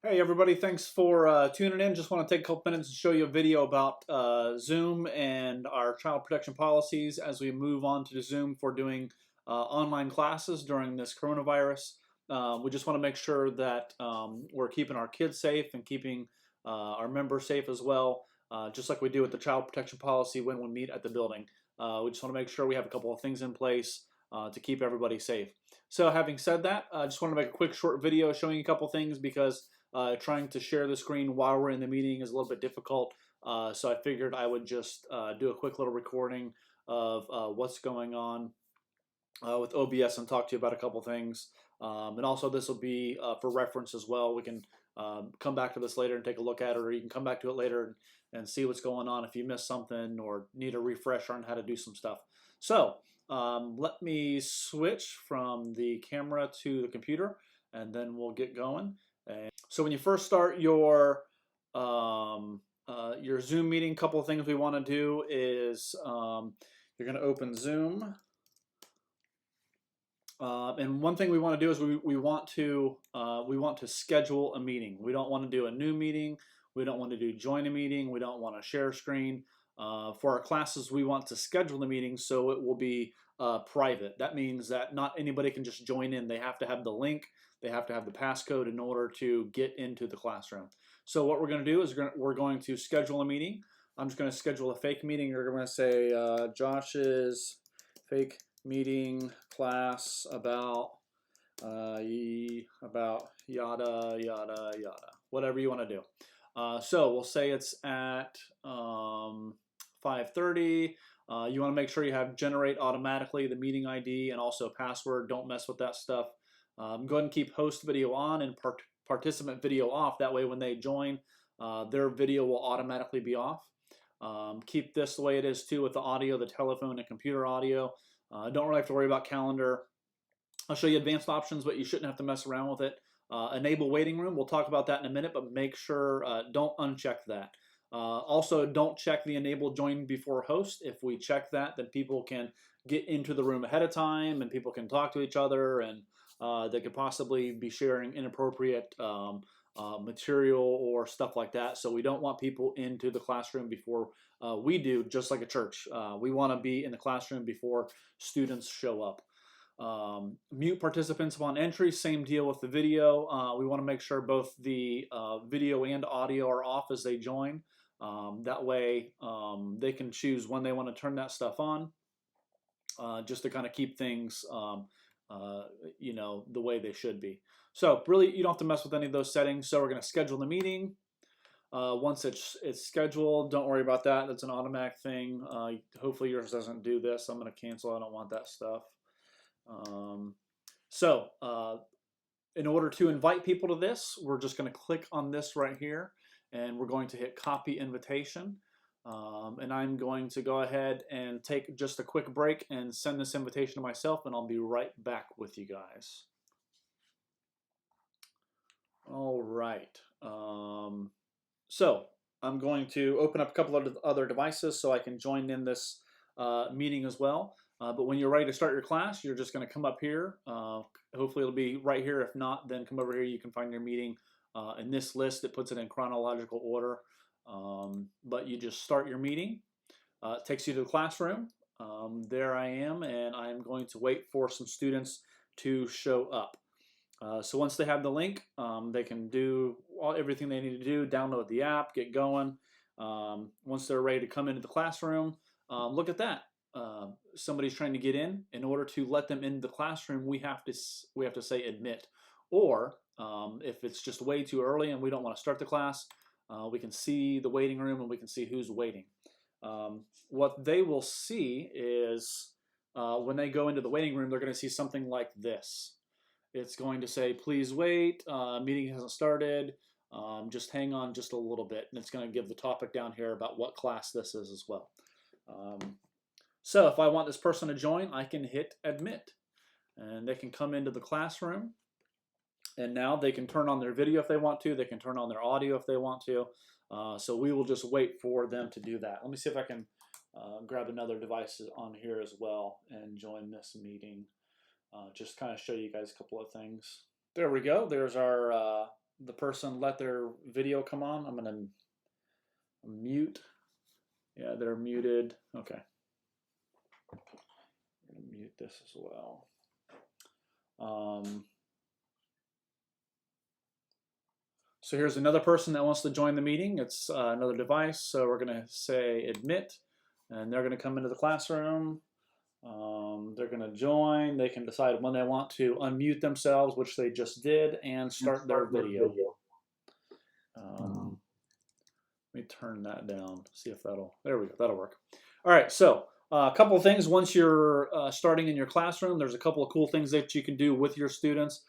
Hey everybody, thanks for tuning in. Just want to take a couple minutes to show you a video about Zoom and our child protection policies as we move on to Zoom for doing online classes during this coronavirus. We just want to make sure that we're keeping our kids safe and keeping our members safe as well, just like we do with the child protection policy when we meet at the building. We just want to make sure we have a couple of things in place to keep everybody safe. So having said that, I just want to make a quick short video showing you a couple things because trying to share the screen while we're in the meeting is a little bit difficult. So I figured I would just do a quick little recording of what's going on with OBS and talk to you about a couple things. And also this will be for reference as well. We can come back to this later and take a look at it, or you can come back to it later and see what's going on if you missed something or need a refresher on how to do some stuff. So let me switch from the camera to the computer and then we'll get going. So when you first start your Zoom meeting, a couple of things we want to do is you're going to open Zoom. And one thing we want to do is we want to schedule a meeting. We don't want to do a new meeting. We don't want to do join a meeting. We don't want to share screen. For our classes, we want to schedule the meeting so it will be private. That means that not anybody can just join in. They have to have the link. They have to have the passcode in order to get into the classroom. So what we're going to do is we're going to schedule a meeting. I'm just going to schedule a fake meeting. You're going to say Josh's fake meeting class about yada yada yada, whatever you want to do. So we'll say it's at 5:30. You want to make sure you have generate automatically the meeting ID and also password. Don't mess with that stuff. Go ahead and keep host video on and participant video off. That way when they join, their video will automatically be off. Keep this the way it is too with the audio, the telephone and computer audio. Don't really have to worry about calendar. I'll show you advanced options, but you shouldn't have to mess around with it. Enable waiting room. We'll talk about that in a minute, but make sure don't uncheck that. Also, don't check the enable join before host. If we check that, then people can get into the room ahead of time and people can talk to each other, and they could possibly be sharing inappropriate material or stuff like that. So we don't want people into the classroom before we do, just like a church. We want to be in the classroom before students show up. Mute participants upon entry, same deal with the video. We want to make sure both the video and audio are off as they join. That way they can choose when they want to turn that stuff on, just to kind of keep things the way they should be. So really you don't have to mess with any of those settings. So we're going to schedule the meeting. Once it's scheduled, don't worry about that. That's an automatic thing. Hopefully yours doesn't do this. I'm going to cancel. I don't want that stuff. In order to invite people to this, we're just going to click on this right here and we're going to hit copy invitation. And I'm going to go ahead and take just a quick break and send this invitation to myself, and I'll be right back with you guys. All right. So I'm going to open up a couple of other devices so I can join in this meeting as well. But when you're ready to start your class, you're just going to come up here. Hopefully it'll be right here. If not, then come over here. You can find your meeting in this list. It puts it in chronological order. But you just start your meeting. It takes you to the classroom. There I am, and I'm going to wait for some students to show up. So once they have the link, they can do everything they need to do, download the app, get going. Once they're ready to come into the classroom, look at that. Somebody's trying to get in. In order to let them into the classroom, we have to say admit. Or if it's just way too early and we don't want to start the class, we can see the waiting room and we can see who's waiting. What they will see is when they go into the waiting room, they're going to see something like this. It's going to say, please wait, meeting hasn't started, just hang on just a little bit. And it's going to give the topic down here about what class this is as well. So if I want this person to join, I can hit admit. And they can come into the classroom. And now they can turn on their video if they want to. They can turn on their audio if they want to. So we will just wait for them to do that. Let me see if I can grab another device on here as well and join this meeting. Just kind of show you guys a couple of things. There we go. There's our the person let their video come on. I'm going to mute. Yeah, they're muted. Okay. I'm going to mute this as well. So here's another person that wants to join the meeting. It's another device. So we're going to say admit, and they're going to come into the classroom. They're going to join. They can decide when they want to unmute themselves, which they just did, and start their video. Let me turn that down, see if there we go, that'll work. All right, so a couple of things. Once you're starting in your classroom, there's a couple of cool things that you can do with your students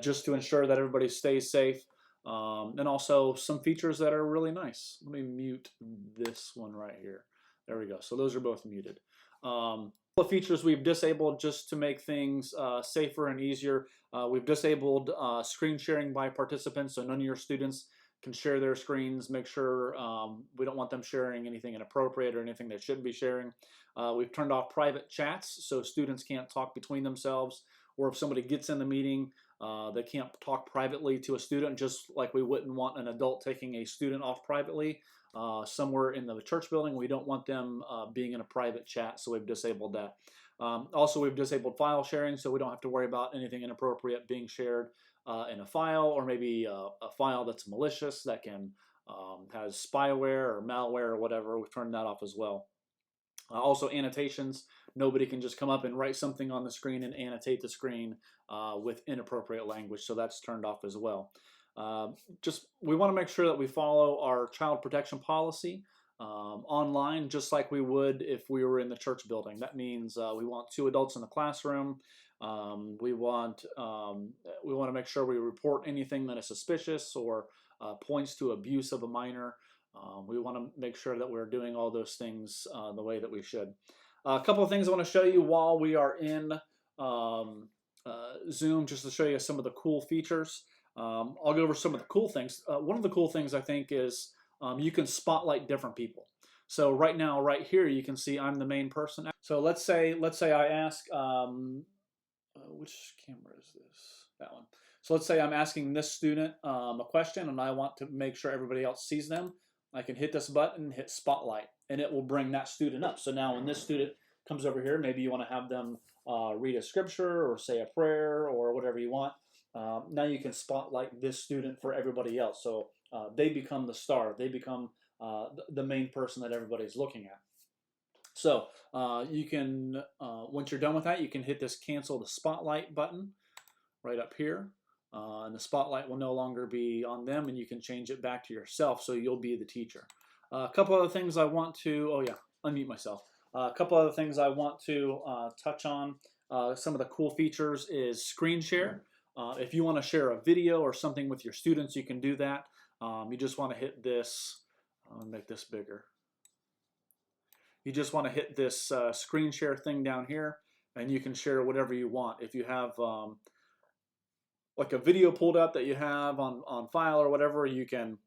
just to ensure that everybody stays safe. And also some features that are really nice. Let me mute this one right here. There we go. So those are both muted. Couple of features we've disabled just to make things safer and easier. We've disabled screen sharing by participants, so none of your students can share their screens. Make sure we don't want them sharing anything inappropriate or anything they shouldn't be sharing. We've turned off private chats, so students can't talk between themselves, or if somebody gets in the meeting, they can't talk privately to a student, just like we wouldn't want an adult taking a student off privately somewhere in the church building. We don't want them being in a private chat, so we've disabled that. Also, we've disabled file sharing, so we don't have to worry about anything inappropriate being shared in a file, or maybe a file that's malicious that can has spyware or malware or whatever. We've turned that off as well. Also, annotations. Nobody can just come up and write something on the screen and annotate the screen with inappropriate language, so that's turned off as well. We want to make sure that we follow our child protection policy online, just like we would if we were in the church building. That means we want 2 adults in the classroom. We want to make sure we report anything that is suspicious or points to abuse of a minor. We want to make sure that we're doing all those things the way that we should. A couple of things I want to show you while we are in Zoom, just to show you some of the cool features. I'll go over some of the cool things. One of the cool things I think is you can spotlight different people. So right now, right here, you can see I'm the main person. So let's say I ask, which camera is this? That one. So let's say I'm asking this student a question, and I want to make sure everybody else sees them. I can hit this button, hit spotlight, and it will bring that student up. So now when this student comes over here, maybe you want to have them read a scripture or say a prayer or whatever you want. Now you can spotlight this student for everybody else. So they become the star. They become the main person that everybody's looking at. So you can, once you're done with that, you can hit this cancel the spotlight button right up here. And the spotlight will no longer be on them, and you can change it back to yourself, so you'll be the teacher. A couple other things I want to, unmute myself. A couple other things I want to touch on. Some of the cool features is screen share. If you want to share a video or something with your students, you can do that. You just want to hit this, I'll make this bigger. You just want to hit this screen share thing down here, and you can share whatever you want. If you have like a video pulled up that you have on file or whatever, you can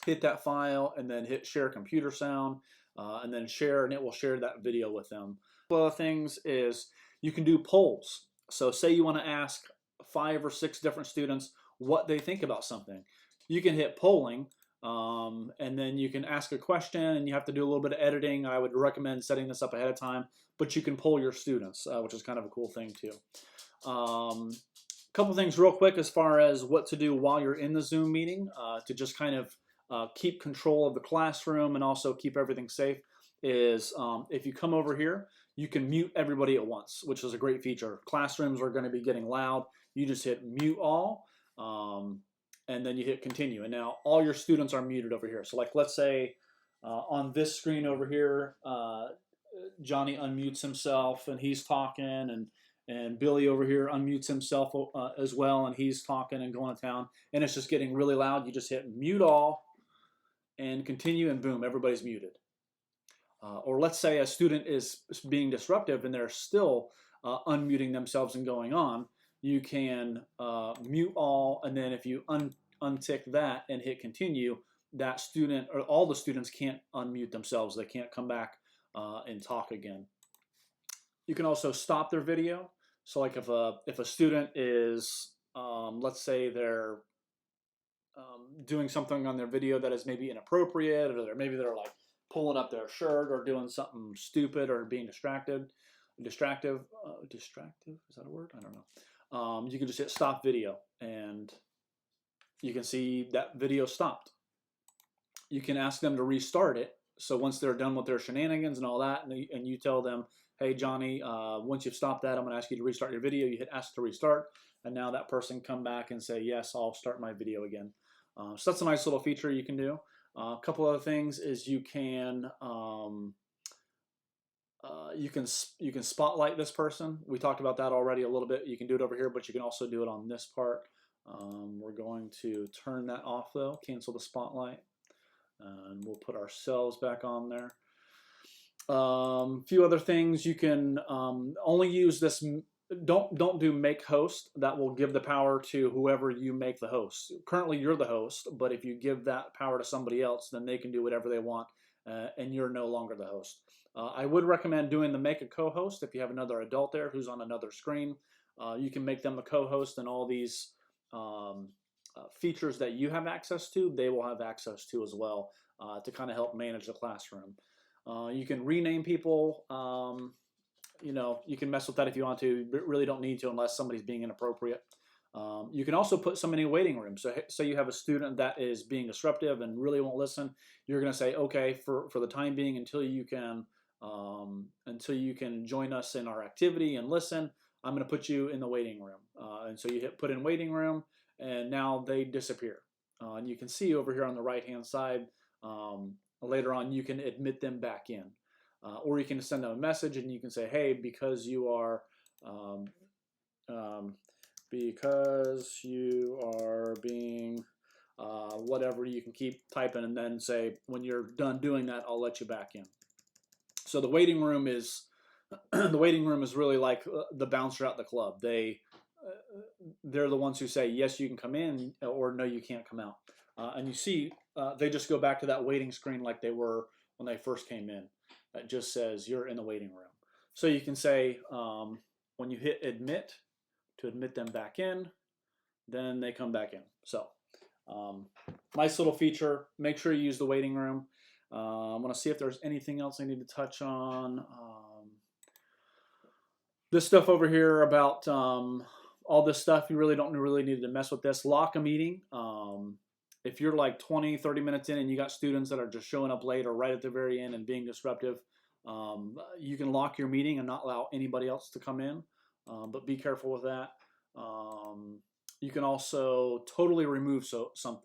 hit that file and then hit share computer sound and then share, and it will share that video with them. One of the things is you can do polls. So say you want to ask 5 or 6 different students what they think about something. You can hit polling, and then you can ask a question, and you have to do a little bit of editing. I would recommend setting this up ahead of time, but you can poll your students, which is kind of a cool thing too. Couple things real quick as far as what to do while you're in the Zoom meeting to just kind of keep control of the classroom and also keep everything safe is if you come over here, you can mute everybody at once, which is a great feature. Classrooms are going to be getting loud. You just hit mute all, and then you hit continue. And now all your students are muted over here. So like let's say on this screen over here, Johnny unmutes himself and he's talking, and Billy over here unmutes himself as well, and he's talking and going to town, and it's just getting really loud. You just hit mute all and continue, and boom, everybody's muted. Or let's say a student is being disruptive and they're still unmuting themselves and going on. You can mute all, and then if you untick that and hit continue, that student or all the students can't unmute themselves. They can't come back and talk again. You can also stop their video. So like if a student is, let's say they're doing something on their video that is maybe inappropriate, or maybe they're like pulling up their shirt or doing something stupid or being distractive. Distractive is that a word? I don't know. You can just hit stop video, and you can see that video stopped. You can ask them to restart it. So once they're done with their shenanigans and all that, and you tell them, hey, Johnny, once you've stopped that, I'm going to ask you to restart your video. You hit ask to restart, and now that person come back and say, yes, I'll start my video again. So that's a nice little feature you can do. A couple other things is you can spotlight this person. We talked about that already a little bit. You can do it over here, but you can also do it on this part. We're going to turn that off though, cancel the spotlight, and we'll put ourselves back on there. A few other things you can only use this. Don't do make host. That will give the power to whoever you make the host. Currently you're the host, but if you give that power to somebody else, then they can do whatever they want, and you're no longer the host. I would recommend doing the make a co-host if you have another adult there who's on another screen. You can make them a co-host, and all these features that you have access to, they will have access to as well, to kind of help manage the classroom. You can rename people. You know, you can mess with that if you want to, but really don't need to unless somebody's being inappropriate. You can also put somebody in a waiting room. So say you have a student that is being disruptive and really won't listen. You're going to say, okay, for the time being, until you can join us in our activity and listen, I'm going to put you in the waiting room. And so you hit put in waiting room, and now they disappear. And you can see over here on the right hand side, later on you can admit them back in. Or you can send them a message and you can say, hey, because you are being whatever, you can keep typing and then say, when you're done doing that, I'll let you back in. So the waiting room is really like the bouncer at the club. They're the ones who say, yes, you can come in, or no, you can't come out. And you see, they just go back to that waiting screen like they were when they first came in. That just says you're in the waiting room. So you can say, when you hit admit, to admit them back in, then they come back in. So nice little feature. Make sure you use the waiting room. I want to see if there's anything else I need to touch on. This stuff over here about all this stuff, you really don't really need to mess with this. Lock a meeting. If you're like 20, 30 minutes in and you got students that are just showing up late or right at the very end and being disruptive, you can lock your meeting and not allow anybody else to come in, but be careful with that. You can also totally remove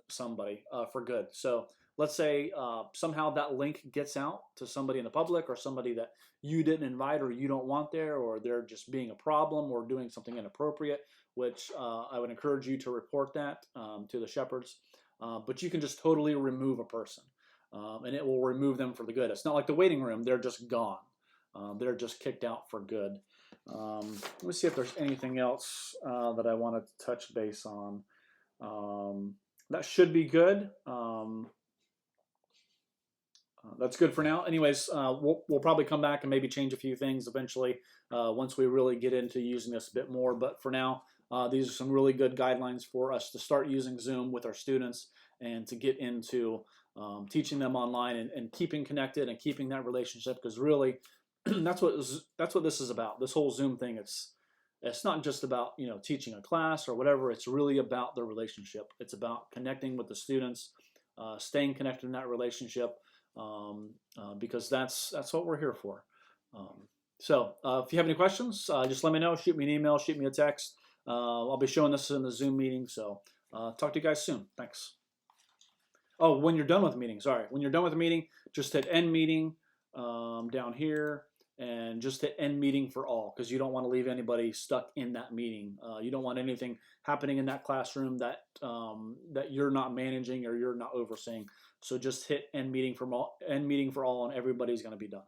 somebody for good. So let's say somehow that link gets out to somebody in the public, or somebody that you didn't invite or you don't want there, or they're just being a problem or doing something inappropriate, which I would encourage you to report that to the Shepherds. But you can just totally remove a person, and it will remove them for the good. It's not like the waiting room. They're just gone. They're just kicked out for good. Let me see if there's anything else that I want to touch base on. That should be good. That's good for now. Anyways, we'll probably come back and maybe change a few things eventually once we really get into using this a bit more. But for now, these are some really good guidelines for us to start using Zoom with our students and to get into teaching them online and keeping connected and keeping that relationship, because really that's what this is about. This whole Zoom thing, it's not just about teaching a class or whatever. It's really about the relationship. It's about connecting with the students, staying connected in that relationship, because that's what we're here for. So if you have any questions, just let me know. Shoot me an email, shoot me a text. I'll be showing this in the Zoom meeting, so talk to you guys soon. Thanks. Oh, when you're done with the meeting, sorry. When you're done with the meeting, just hit end meeting down here, and just hit end meeting for all, because you don't want to leave anybody stuck in that meeting. You don't want anything happening in that classroom that you're not managing or you're not overseeing. So just hit end meeting for all, and everybody's going to be done.